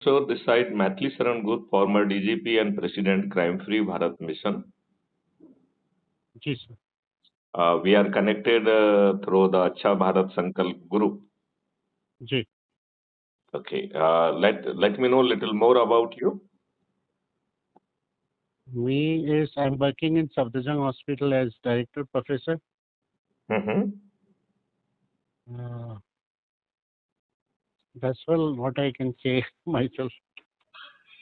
So this side, Mathli Saran Gut, former DGP and President, Crime Free Bharat Mission. Ji sir. We are connected through the Acha Bharat Sankalp group. Ji. Okay. Let me know a little more about you. I'm working in Safdarjung Hospital as director professor. Mm-hmm. That's all what I can say myself.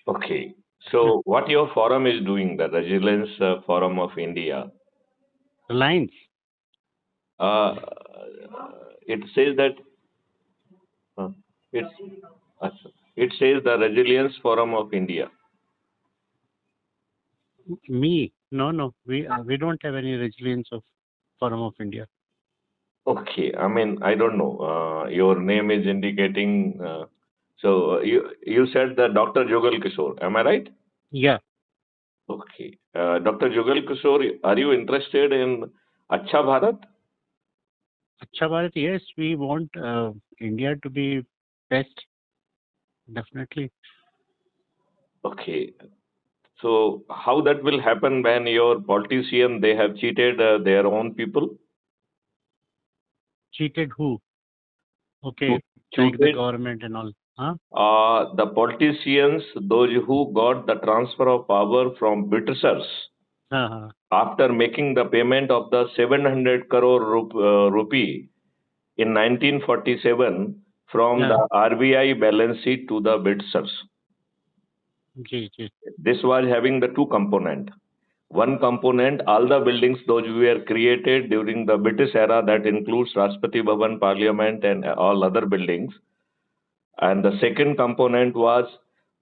Okay. So what your forum is doing, the Resilience Forum of India. Reliance. Uh, it says that uh, it's it says the Resilience Forum of India. Me? No. We don't have any resilience of Forum of India. Okay, I mean, I don't know. Your name is indicating. So you said that Dr. Jugal Kishore. Am I right? Yeah. Okay. Dr. Jugal Kishore, are you interested in Acha Bharat? Acha Bharat, yes, we want India to be best. Definitely. Okay. So how that will happen when your politician they have cheated their own people? Cheated who? Okay, Who like the cheated government and all. Huh? the politicians, those who got the transfer of power from Britishers. Uh-huh. After making the payment of the 700 crore rupee in 1947 from Yeah. the RBI balance sheet to the Britishers. Ji. This was having the two component. One component, all the buildings those were created during the British era, that includes Rashtrapati Bhavan, Parliament, and all other buildings. And the second component was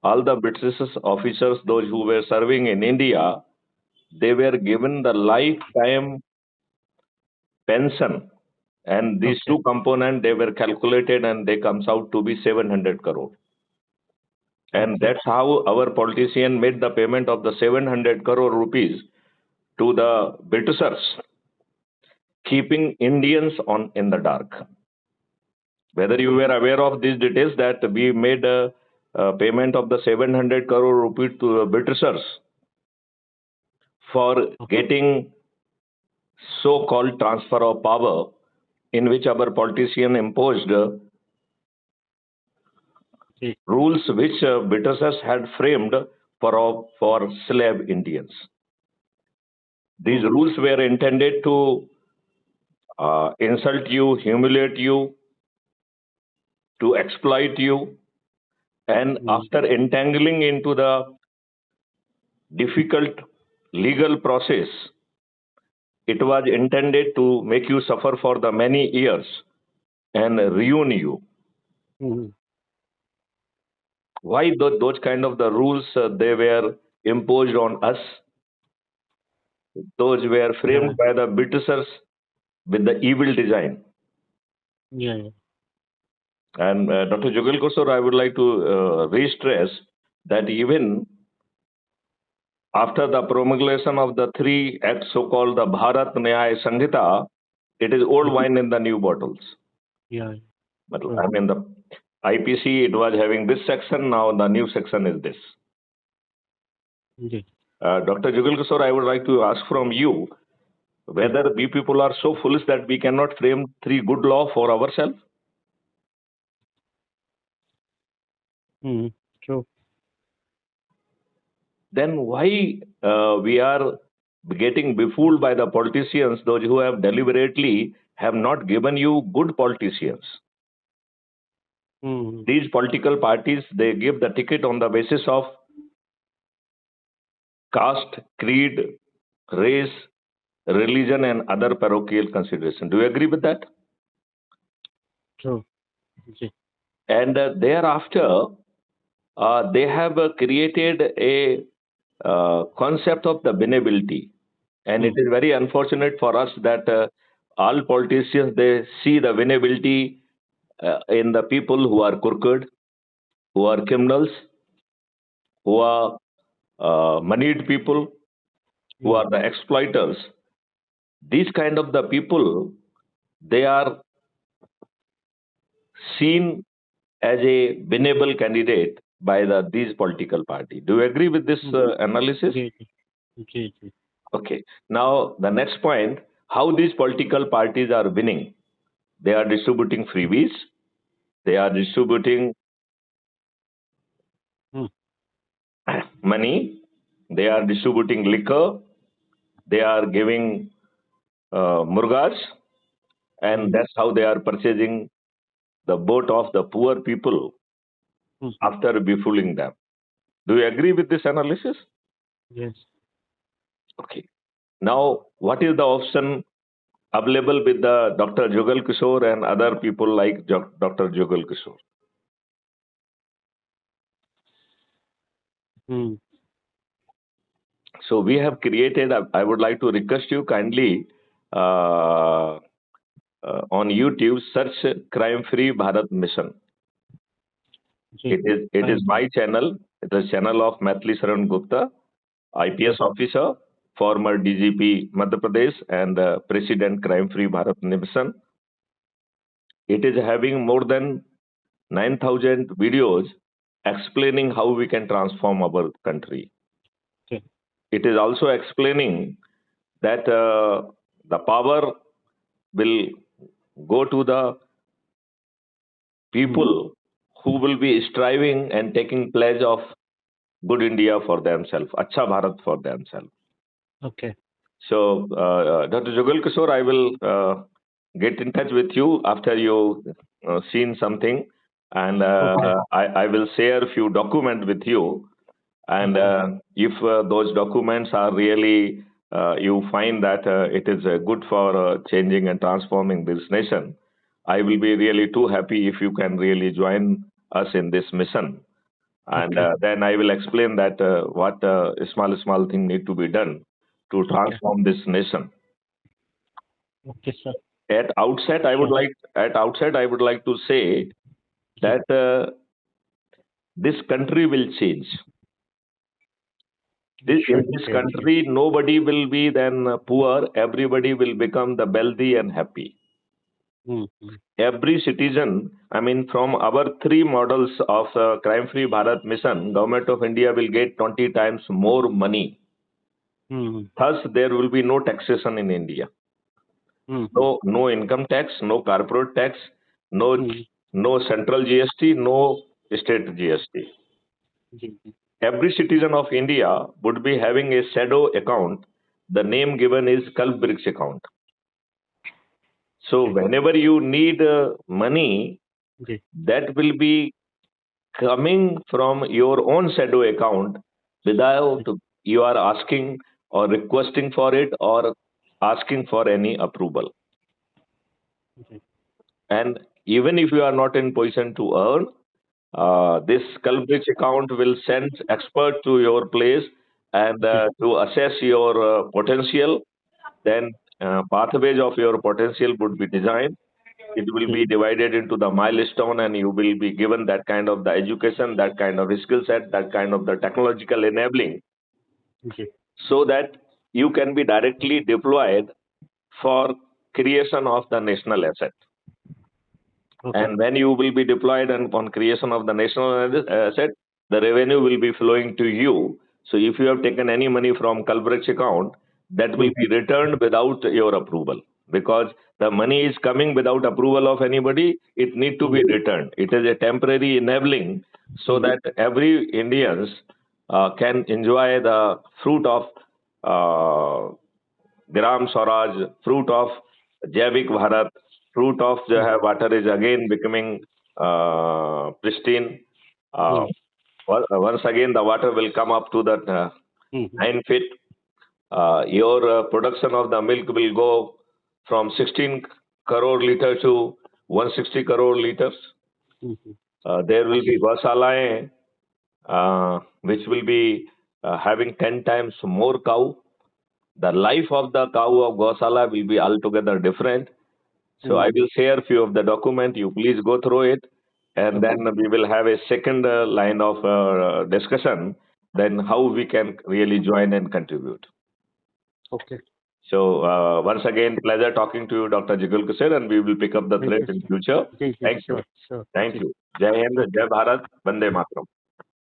all the British officers, those who were serving in India, they were given the lifetime pension, and these Okay. two components they were calculated and they comes out to be 700 crore, and Okay. that's how our politician made the payment of the 700 crore rupees to the Britishers, keeping Indians on in the dark. Whether you were aware of these details that we made a payment of the 700 crore rupees to the Britishers for Okay. getting so-called transfer of power, in which our politician imposed Ji. rules which Britishers had framed for slave Indians. These rules were intended to insult you, humiliate you, to exploit you, and after entangling into the difficult legal process, it was intended to make you suffer for the many years and ruin you. Mhm. Why those kind of the rules they were imposed on us? Those were Yeah. framed by the Britishers with the evil design. Yeah. And Dr. Jugal Kosor, I would like to re-stress that even after the promulgation of the three acts, so-called the Bharat Nyaya Sanhita, it is old wine in the new bottles. Yeah. But I mean, the IPC, it was having this section, now the new section is this. Ji. Dr. Jugal Kosor, I would like to ask from you whether we people are so foolish that we cannot frame three good law for ourselves. True. Then why we are getting befooled by the politicians, those who have deliberately have not given you good politicians? These political parties, they give the ticket on the basis of caste, creed, race, religion, and other parochial consideration. Do you agree with that? True. Ji. And thereafter, they have created a concept of the winnability. And it is very unfortunate for us that all politicians, they see the winnability in the people who are crooked, who are criminals, who are moneyed people, who are the exploiters. These kind of the people, they are seen as a winnable candidate by these political party. Do you agree with this analysis? Ji ji ji Okay. Now the next point: how these political parties are winning. They are distributing freebies. They are distributing hmm, money. They are distributing liquor. They are giving murgas, and that's how they are purchasing the vote of the poor people after befooling them. Do you agree with this analysis? yes Okay. Now, what is the option available with the Dr. Jugal Kishore and other people like Dr. Jugal Kishore? Hmm, So we have created. I would like to request you kindly uh, on YouTube search Crime Free Bharat Mission. Ji It is my channel. It is channel of Maithili Saran Gupta, IPS officer, former DGP Madhya Pradesh, and President Crime Free Bharat Mission. It is having more than 9,000 videos explaining how we can transform our country. okay. It is also explaining that the power will go to the people who will be striving and taking pledge of good India for themselves, Acha Bharat for themselves. Okay. So, Dr. Jugal Kishore, I will get in touch with you after you seen something, and I will share a few documents with you. And if those documents are really, you find that it is good for changing and transforming this nation, I will be really too happy if you can really join us in this mission. And then I will explain that what small thing need to be done to transform this nation. Okay, sir. At outset, I would like to say that this country will change. In this country, nobody will be then poor. Everybody will become the wealthy and happy. Every citizen, I mean, from our three models of crime-free Bharat mission, Government of India will get 20 times more money. Thus, there will be no taxation in India. No income tax, no corporate tax, no central GST, no state GST. Every citizen of India would be having a shadow account. The name given is Kalbrix account. So whenever you need money, that will be coming from your own shadow account without you are asking or requesting for it or asking for any approval. And even if you are not in position to earn, this Kalbrix account will send expert to your place and to assess your potential. Then pathways of your potential would be designed. It will be divided into the milestone, and you will be given that kind of the education, that kind of skill set, that kind of the technological enabling, so that you can be directly deployed for creation of the national asset. And when you will be deployed and on creation of the national asset, the revenue will be flowing to you. So if you have taken any money from Kalbrix account, that will be returned without your approval, because the money is coming without approval of anybody. It need to be returned. It is a temporary enabling so that every Indians can enjoy the fruit of Gram Swaraj, fruit of Jaivik Bharat, fruit of water is again becoming pristine. Once again, the water will come up to that 9 feet. Your production of the milk will go from 16 crore liters to 160 crore liters. There will be Gosalaye, which will be having 10 times more cow. The life of the cow of Gosala will be altogether different. So I will share few of the document. You please go through it, and then we will have a second line of discussion. Then how we can really join and contribute. Okay. So once again, pleasure talking to you, Dr. Jugal Kishore, and we will pick up the thread in future. Thank you. Sure. Thank you. Jai Hind, Jai Bharat, Vande Mataram.